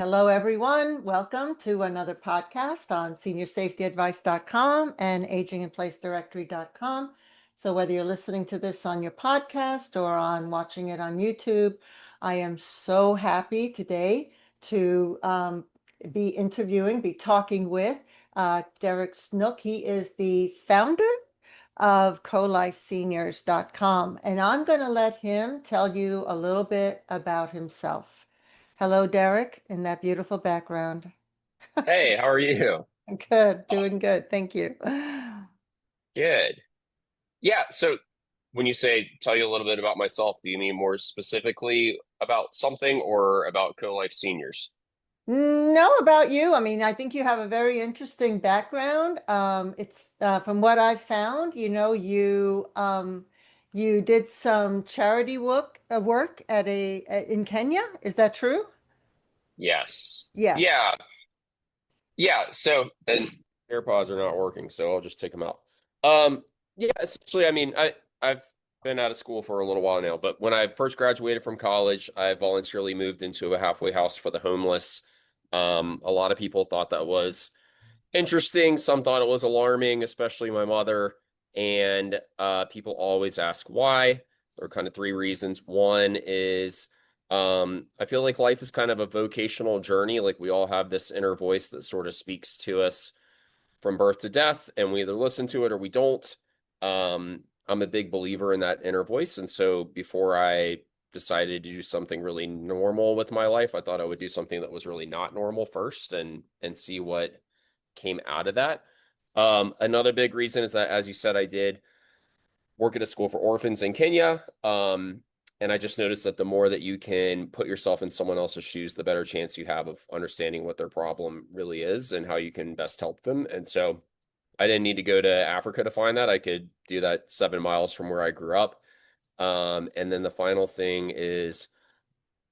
Hello, everyone. Welcome to another podcast on seniorsafetyadvice.com and aginginplacedirectory.com. So whether you're listening to this on your podcast or on watching it on YouTube, I am so happy today to be talking with Derek Snook. He is the founder of CoLifeSeniors.com, and I'm going to let him tell you a little bit about himself. Hello, Derek, in that beautiful background. Hey, how are you? Good, Oh, doing good. Thank you. good. Yeah, so when you say tell you a little bit about myself, do you mean more specifically about something or about CoLife Seniors? Know about you. I mean, I think you have a very interesting background. It's from what I've found, you did some charity work in Kenya. Is that true? Yes. Yes. Yeah. So, and AirPods are not working, so I'll just take them out. Um, yeah, essentially, I've been out of school for a little while now, but when I first graduated from college, I voluntarily moved into a halfway house for the homeless. A lot of people thought that was interesting. Some thought it was alarming, especially my mother. And people always ask why. There are kind of three reasons. One is I feel like life is kind of a vocational journey. Like we all have this inner voice that sort of speaks to us from birth to death, and we either listen to it or we don't. I'm a big believer in that inner voice. And so before I decided to do something really normal with my life, I thought I would do something that was really not normal first and see what came out of that. Another big reason is that, as you said, I did work at a school for orphans in Kenya. And I just noticed that the more that you can put yourself in someone else's shoes, the better chance you have of understanding what their problem really is and how you can best help them. And so I didn't need to go to Africa to find that. I could do that 7 miles from where I grew up. And then the final thing is,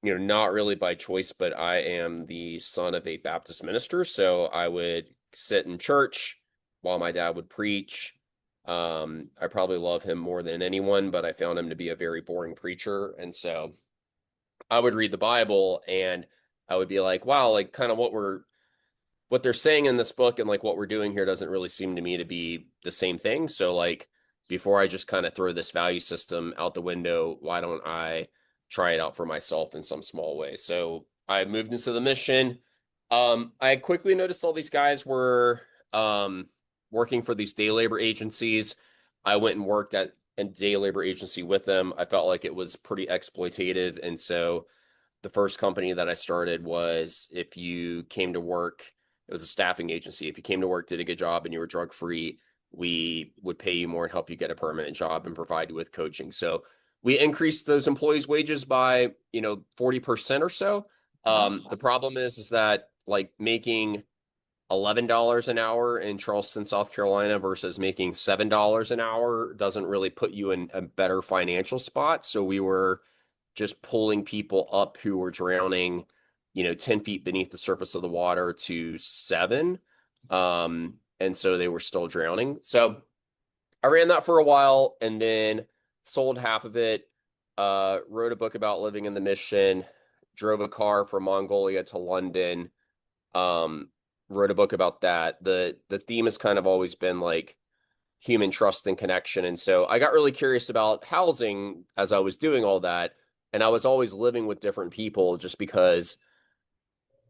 not really by choice, but I am the son of a Baptist minister. So I would sit in church while my dad would preach. I probably love him more than anyone, but I found him to be a very boring preacher. And so I would read the Bible and I would be like, wow, like kind of what they're saying in this book and like what we're doing here doesn't really seem to me to be the same thing. So like before I just kind of throw this value system out the window, why don't I try it out for myself in some small way? So I moved into the mission. I quickly noticed all these guys were working for these day labor agencies. I went and worked at a day labor agency with them. I felt like it was pretty exploitative. And so the first company that I started was if you came to work, it was a staffing agency. If you came to work, did a good job, and you were drug free, we would pay you more and help you get a permanent job and provide you with coaching. So we increased those employees' wages by 40% or so. The Wow. problem is that like making $11 an hour in Charleston, South Carolina versus making $7 an hour doesn't really put you in a better financial spot. So we were just pulling people up who were drowning, 10 feet beneath the surface of the water to 7. And so they were still drowning. So I ran that for a while and then sold half of it, wrote a book about living in the mission, drove a car from Mongolia to London, um, wrote a book about that. The theme has kind of always been like human trust and connection. And so I got really curious about housing as I was doing all that. And I was always living with different people just because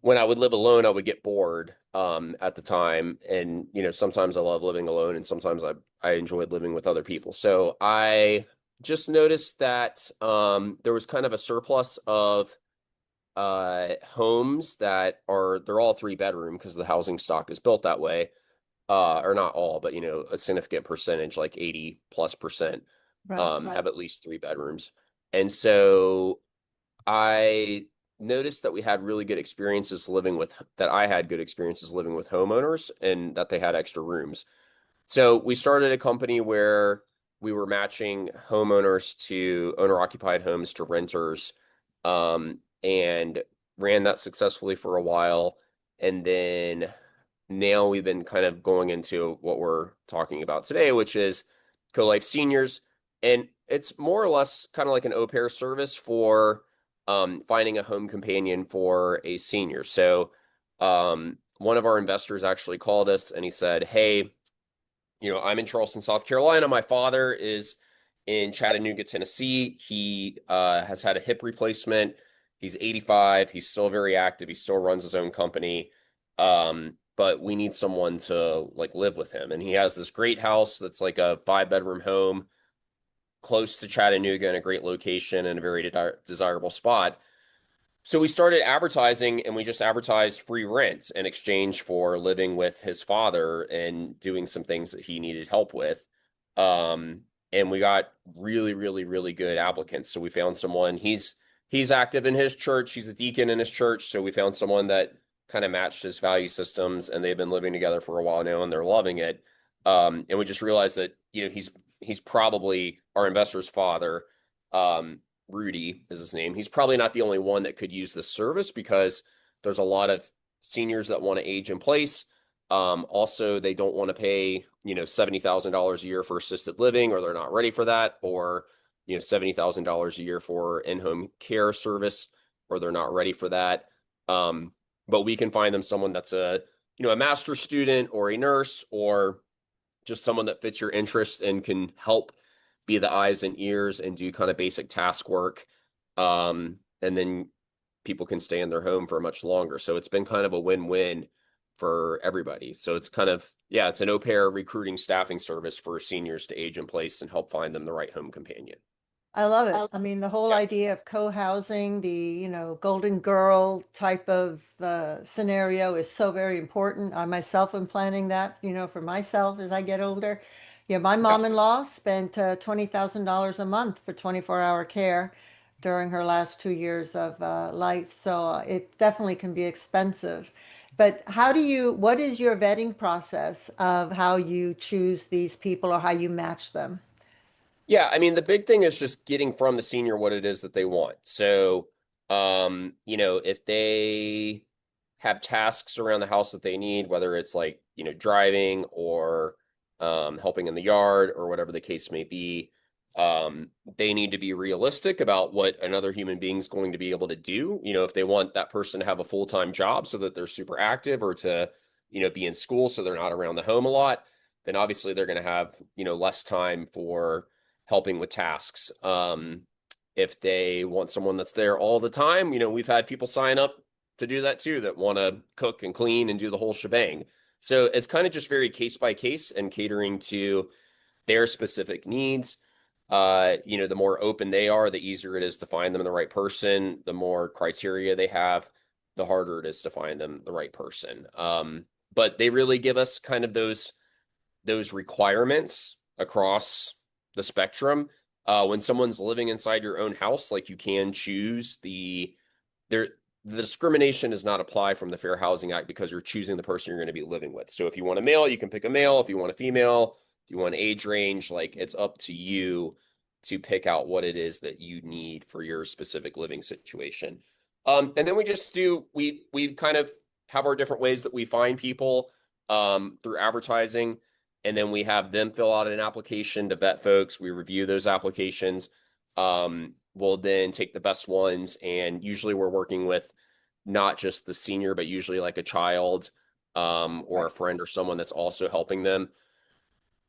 when I would live alone, I would get bored at the time. And, sometimes I love living alone and sometimes I enjoyed living with other people. So I just noticed that there was kind of a surplus of homes they're all 3 bedroom because the housing stock is built that way, or not all, but a significant percentage, like 80+%, Right. have at least 3 bedrooms. And so I noticed that we had really good experiences living with that I had good experiences living with homeowners and that they had extra rooms. So we started a company where we were matching homeowners to owner occupied homes to renters, and ran that successfully for a while. And then now we've been kind of going into what we're talking about today, which is CoLife Seniors. And it's more or less kind of like an au pair service for finding a home companion for a senior. So one of our investors actually called us and he said, "Hey, I'm in Charleston, South Carolina. My father is in Chattanooga, Tennessee. He has had a hip replacement. He's 85. He's still very active. He still runs his own company. But we need someone to like live with him. And he has this great house that's like a 5 bedroom home close to Chattanooga in a great location and a very desirable spot. So we started advertising and we just advertised free rent in exchange for living with his father and doing some things that he needed help with. Um, and we got really, really, really good applicants. So we found someone, he's active in his church, he's a deacon in his church. So we found someone that kind of matched his value systems and they've been living together for a while now and they're loving it. And we just realized that, he's probably our investor's father. Rudy is his name. He's probably not the only one that could use this service because there's a lot of seniors that want to age in place. Also, they don't want to pay, $70,000 a year for assisted living, or they're not ready for that, or, $70,000 a year for in-home care service, or they're not ready for that. But we can find them someone that's a master's student or a nurse or just someone that fits your interests and can help be the eyes and ears and do kind of basic task work. And then people can stay in their home for much longer. So it's been kind of a win-win for everybody. So it's kind of, yeah, it's an au pair recruiting staffing service for seniors to age in place and help find them the right home companion. I love it. I mean, the whole Yeah. idea of co-housing, golden girl type of scenario is so very important. I myself am planning that, for myself as I get older. Yeah, my Yeah. mom-in-law spent $20,000 a month for 24-hour care during her last 2 years of life. So it definitely can be expensive. But what is your vetting process of how you choose these people or how you match them? Yeah, I mean, the big thing is just getting from the senior what it is that they want. So, if they have tasks around the house that they need, whether it's like, driving or helping in the yard or whatever the case may be, they need to be realistic about what another human being is going to be able to do. If they want that person to have a full-time job so that they're super active or to, be in school so they're not around the home a lot, then obviously they're going to have, less time for helping with tasks. If they want someone that's there all the time, we've had people sign up to do that too that want to cook and clean and do the whole shebang. So it's kind of just very case by case and catering to their specific needs. The more open they are, the easier it is to find them the right person. The more criteria they have, the harder it is to find them the right person. But they really give us kind of those requirements across the spectrum. When someone's living inside your own house, like you can choose the discrimination does not apply from the Fair Housing Act because you're choosing the person you're going to be living with. So if you want a male, you can pick a male. If you want a female, if you want age range, like it's up to you to pick out what it is that you need for your specific living situation. And then we kind of have our different ways that we find people through advertising. And then we have them fill out an application to vet folks. We review those applications. We'll then take the best ones. And usually we're working with not just the senior, but usually like a child or Right. a friend or someone that's also helping them.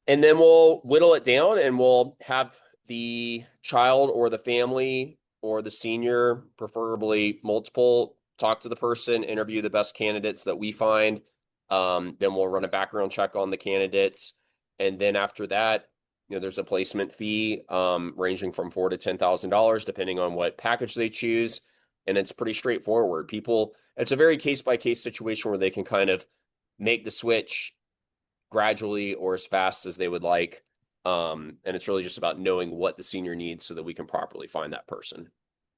And then we'll whittle it down and we'll have the child or the family or the senior, preferably multiple, talk to the person, interview the best candidates that we find. Then we'll run a background check on the candidates. And then after that, there's a placement fee ranging from $4,000 to $10,000, depending on what package they choose. And it's pretty straightforward. It's a very case by case situation where they can kind of make the switch gradually or as fast as they would like. And it's really just about knowing what the senior needs so that we can properly find that person.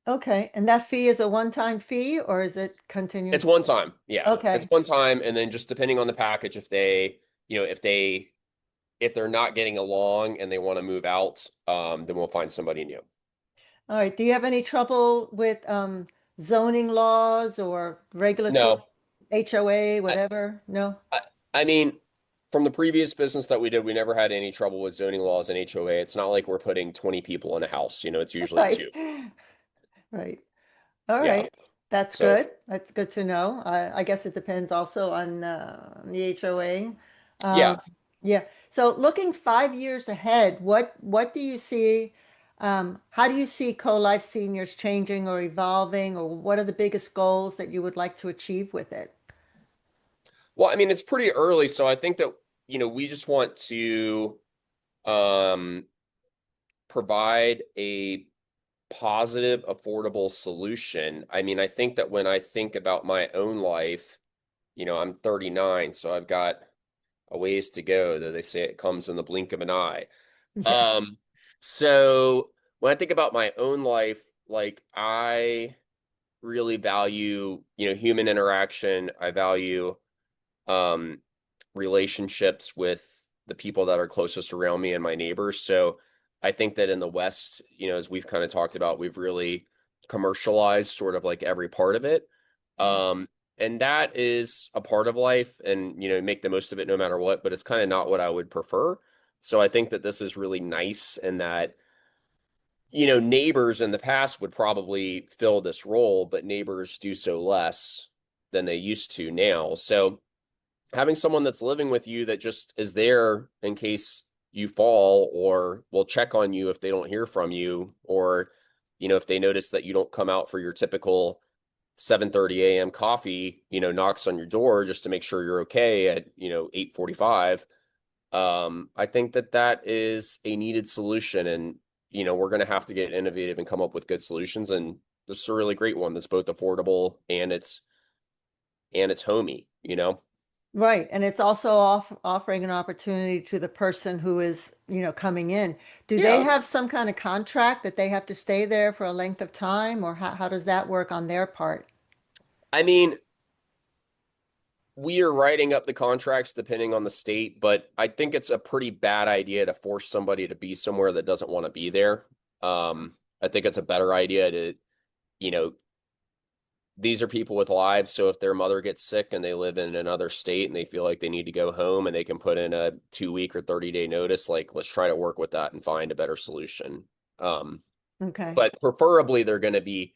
Okay, and that fee is a one-time fee or is it It's continuous? one time. Yeah. It's Okay. one time. And then just depending on the package, if they're not getting along and they want to move out, then we'll find somebody new. All right. Do you have any trouble with zoning laws or regulatory No, HOA, I, whatever? No? I, I mean, from the previous business that we did, we never had any trouble with zoning laws and HOA. It's not like we're putting 20 people in a house. It's usually Right. two. Right. All Yeah. right. That's So good. That's good to know. I guess it depends also on the HOA. yeah. Um, yeah. So looking 5 years ahead, what do you see? How do you see CoLife Seniors changing or evolving, or what are the biggest goals that you would like to achieve with it? Well, I mean, it's pretty early, so I think that, we just want to um provide a positive, affordable solution. I mean, I think that when I think about my own life, I'm 39, so I've got a ways to go, though they say it comes in the blink of an eye. Yeah. Um, so when I think about my own life, like I really value, human interaction. I value um relationships with the people that are closest around me and my neighbors. So I think that in the West, as we've kind of talked about, we've really commercialized sort of like every part of it. Um, and that is a part of life and, make the most of it no matter what, but it's kind of not what I would prefer. So I think that this is really nice and that, neighbors in the past would probably fill this role, but neighbors do so less than they used to now. So having someone that's living with you that just is there in case you fall or will check on you if they don't hear from you or if they notice that you don't come out for your typical 7:30 a.m. coffee, knocks on your door just to make sure you're okay at 8:45. I think that that is a needed solution, and we're going to have to get innovative and come up with good solutions, and this is a really great one that's both affordable and it's homey. Right. And it's also offering an opportunity to the person who is, coming in. Do they Yeah. have some kind of contract that they have to stay there for a length of time, or how does that work on their part? I mean, we are writing up the contracts depending on the state, but I think it's a pretty bad idea to force somebody to be somewhere that doesn't want to be there. I think it's a better idea to, you know, these are people with lives. So if their mother gets sick and they live in another state and they feel like they need to go home and they can put in a 2 week or 30-day notice, like let's try to work with that and find a better solution. Um, Okay. but preferably they're going to be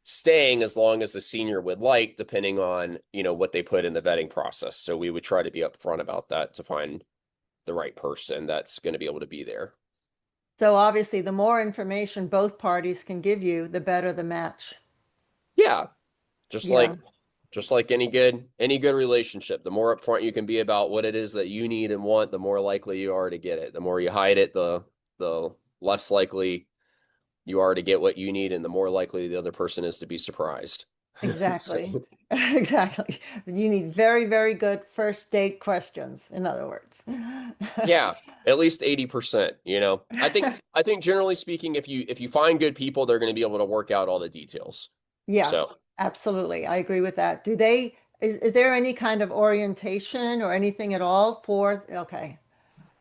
staying as long as the senior would like, depending on, what they put in the vetting process. So we would try to be upfront about that to find the right person that's going to be able to be there. So obviously, the more information both parties can give you, the better the match. Yeah, just Yeah, like any good relationship, the more upfront you can be about what it is that you need and want, the more likely you are to get it. The more you hide it, the less likely you are to get what you need, and the more likely the other person is to be surprised. So exactly. Exactly. You need very, very good first date questions, in other words. yeah, at least 80%, I think generally speaking, if you find good people, they're going to be able to work out all the details. Yeah, So, absolutely. I agree with that. Is there any kind of orientation or anything at all for, okay,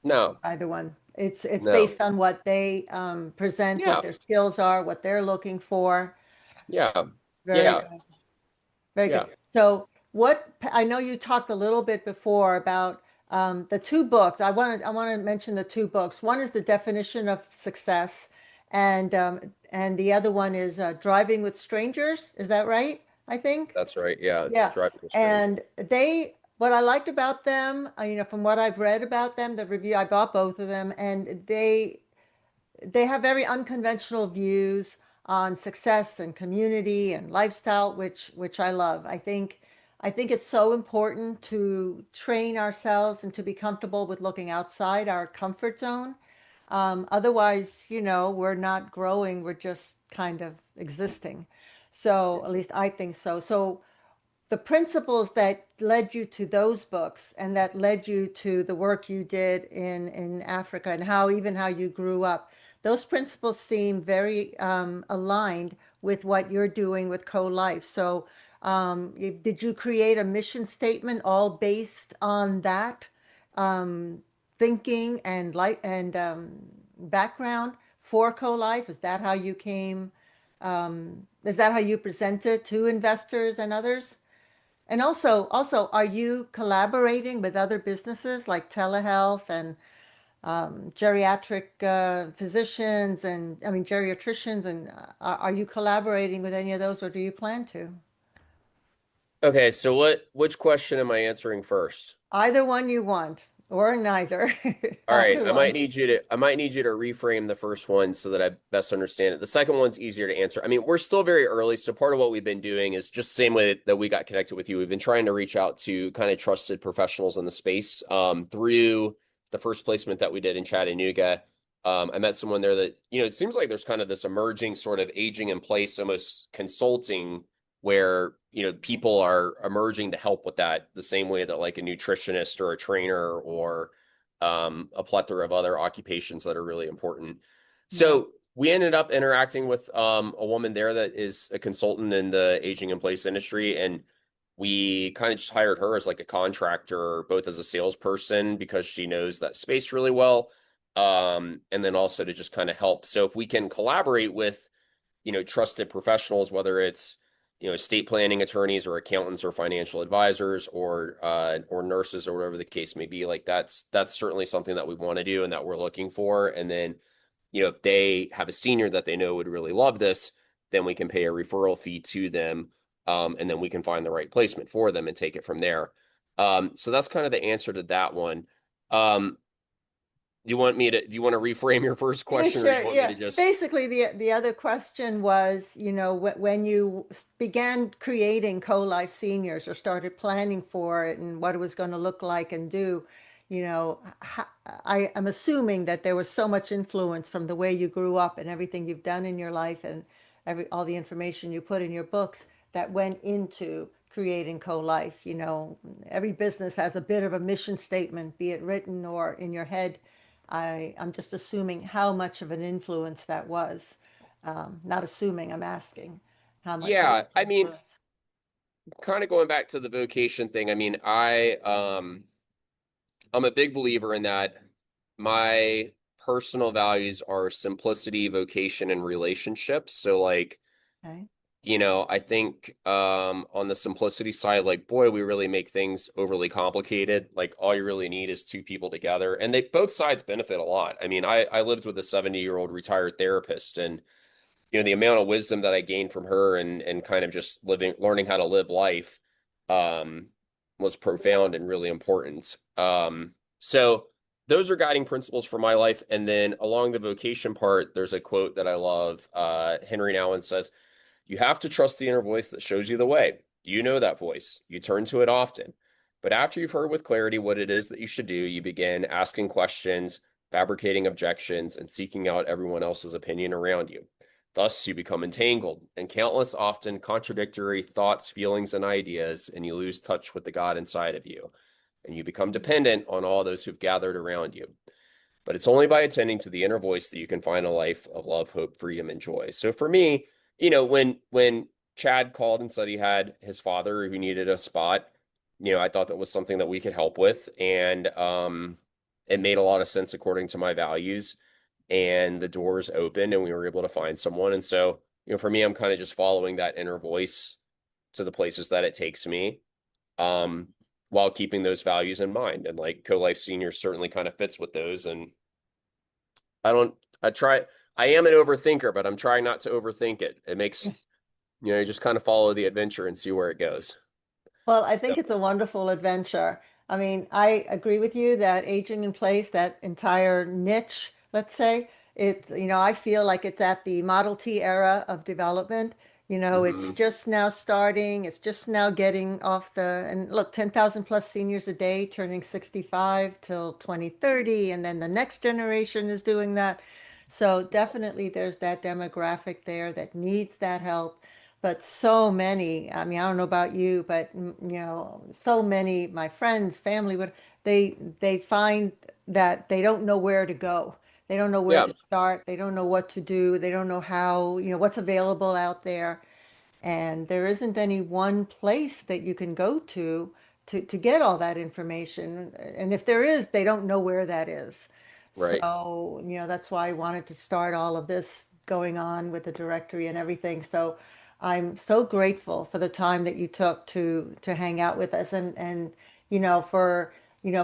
no. either one? It's No. based on what they present, what Yeah. their skills are, what they're looking for. Yeah. Very Yeah. good. Very good. Yeah. So I know you talked a little bit before about the two books. I want to mention the two books. One is the definition of success, and the other one is Driving with Strangers. Is that right? I think. That's right. Yeah. Yeah. Driving a stranger. And what I liked about them, from what I've read about them, the review, I bought both of them, and they have very unconventional views on success and community and lifestyle, which I love. I think it's so important to train ourselves and to be comfortable with looking outside our comfort zone. Otherwise, we're not growing, we're just kind of existing. So at least I think so. So the principles that led you to those books and that led you to the work you did in Africa and how you grew up, those principles seem very aligned with what you're doing with CoLife. So, did you create a mission statement all based on that thinking and background for CoLife? Is that how you came? Is that how you present it to investors and others? And also, are you collaborating with other businesses like telehealth and geriatric physicians and I mean geriatricians, and are you collaborating with any of those, or do you plan to? Okay, so which question am I answering first? Either one you want, or neither. All right, Either one. I might need you to reframe the first one so that I best understand it. The second one's easier to answer. I mean, we're still very early, so part of what we've been doing is just the same way that we got connected with you. We've been trying to reach out to kind of trusted professionals in the space. Through the first placement that we did in Chattanooga, I met someone there that, it seems like there's kind of this emerging sort of aging in place, almost consulting where, people are emerging to help with that the same way that like a nutritionist or a trainer or a plethora of other occupations that are really important. Yeah. So we ended up interacting with a woman there that is a consultant in the aging in place industry, and we kind of just hired her as like a contractor, both as a salesperson because she knows that space really well, and then also to just kind of help. So if we can collaborate with trusted professionals, whether it's estate planning attorneys or accountants or financial advisors or nurses or whatever the case may be, like that's certainly something that we want to do and that we're looking for. And then if they have a senior that they know would really love this, then we can pay a referral fee to them, and then we can find the right placement for them and take it from there. So that's kind of the answer to that one. um, do you want to reframe your first Yeah, question, or do sure. you want me Yeah. to just? Basically, the other question was, when you began creating CoLife Seniors or started planning for it and what it was going to look like and do, I'm assuming that there was so much influence from the way you grew up and everything you've done in your life and all the information you put in your books that went into creating CoLife. Every business has a bit of a mission statement, be it written or in your head. I'm just assuming how much of an influence that was. Not assuming, I'm asking how much of Yeah, an I mean, influence. kind of going back to the vocation thing. I mean, I'm a big believer in that. My personal values are simplicity, vocation, and relationships. So like, Okay. I think on the simplicity side, like, boy, we really make things overly complicated. Like all you really need is two people together, and they both sides benefit a lot. I mean, I lived with a 70-year-old retired therapist, and the amount of wisdom that I gained from her and kind of just learning how to live life um was profound and really important. So those are guiding principles for my life. And then along the vocation part, there's a quote that I love. Henry Nouwen says, "You have to trust the inner voice that shows you the way. You know that voice. You turn to it often. But after you've heard with clarity what it is that you should do, you begin asking questions, fabricating objections, and seeking out everyone else's opinion around you. Thus, you become entangled in countless, often contradictory thoughts, feelings, and ideas, and you lose touch with the God inside of you. And you become dependent on all those who've gathered around you. But it's only by attending to the inner voice that you can find a life of love, hope, freedom, and joy." So for me, when Chad called and said he had his father who needed a spot, I thought that was something that we could help with, and it made a lot of sense according to my values, and the doors opened, and we were able to find someone. And so, for me, I'm kind of just following that inner voice to the places that it takes me, um, while keeping those values in mind. And like CoLife Seniors certainly kind of fits with those. And I don't, I try, I am an overthinker, but I'm trying not to overthink it. It makes, you just kind of follow the adventure and see where it goes. Well, I So, think it's a wonderful adventure. I mean, I agree with you that aging in place, that entire niche, let's say, I feel like it's at the Model T era of development. It's mhm. just now starting, it's just now getting off and look, 10,000 plus seniors a day turning 65 till 2030, and then the next generation is doing that. So definitely there's that demographic there that needs that help. But so many, I mean, I don't know about you, but so many, my friends, family, would they find that they don't know where to go. They don't know where Yeah, to start. They don't know what to do. They don't know how, what's available out there. And there isn't any one place that you can go to get all that information. And if there is, they don't know where that is. right. So, that's why I wanted to start all of this going on with the directory and everything. So I'm so grateful for the time that you took to hang out with us and for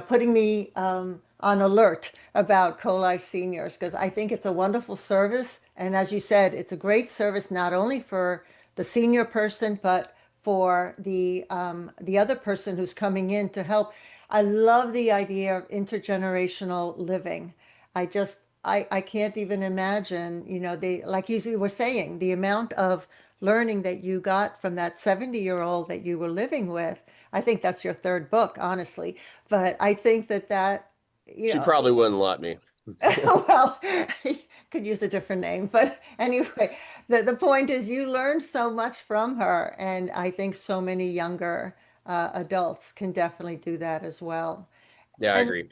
putting me on alert about CoLife Seniors because I think it's a wonderful service. And as you said, it's a great service not only for the senior person, but for the other person who's coming in to help. I love the idea of intergenerational living. I can't even imagine, like you were saying, the amount of learning that you got from that 70-year-old that you were living with. I think that's your third book, honestly. But I think that, you She know, probably wouldn't let me. well, could use a different name. But anyway, the point is you learned so much from her. And I think so many younger adults can definitely do that as well. Yeah, I And agree.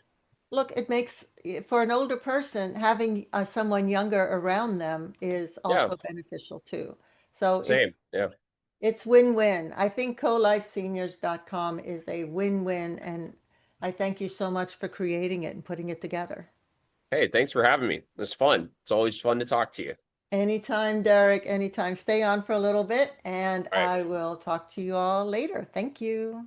look, it makes for an older person, having someone younger around them is Yeah, also beneficial too. So same. Yeah. it's win-win. I think colifeseniors.com is a win-win, and I thank you so much for creating it and putting it together. Hey, thanks for having me. It's fun. It's always fun to talk to you. Anytime, Derek, anytime. Stay on for a little bit, and All right. I will talk to you all later. Thank you.